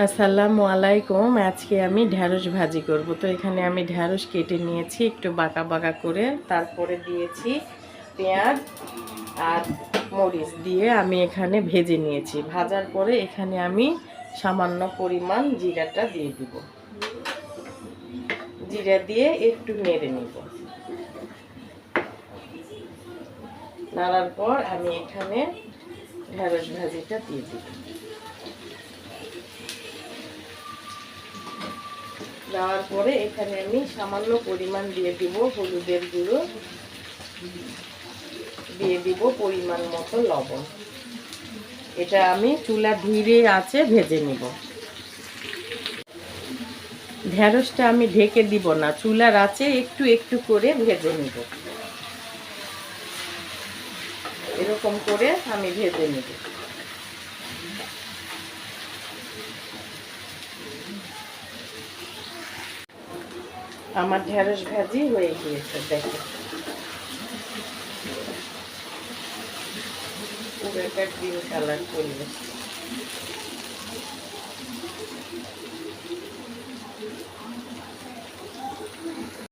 আসসালামু আলাইকুম। আজকে আমি ঢ্যাঁড়স ভাজি করব। তো এখানে আমি ঢ্যাঁড়স কেটে নিয়েছি একটু বাঁকা বাঁকা করে, তারপরে দিয়েছি পেঁয়াজ আর মরিচ দিয়ে আমি এখানে ভেজে নিয়েছি। ভাজার পরে এখানে আমি সামান্য পরিমাণ জিরাটা দিয়ে দিব। জিরা দিয়ে একটু নেড়ে নিব। নাড়ার পর আমি এখানে ঢ্যাঁড়স ভাজিটা দিয়ে দিব। দেওয়ার পরে এখানে আমি সামান্য পরিমাণ দিয়ে দিব হলুদের গুঁড়ো, দিয়ে দিব পরিমাণ মতো লবণ। এটা আমি চুলা ধীরে আঁচে ভেজে নিব। ঢ্যাঁড়সটা আমি ঢেকে দিব না, চুলার আঁচে একটু একটু করে ভেজে নিব। এরকম করে আমি ভেজে নিব। আমার ঢ্যাঁড়স ভাজি হয়ে গিয়েছে, দেখো পুরো একটা গ্রিন কালার চলে এসেছে।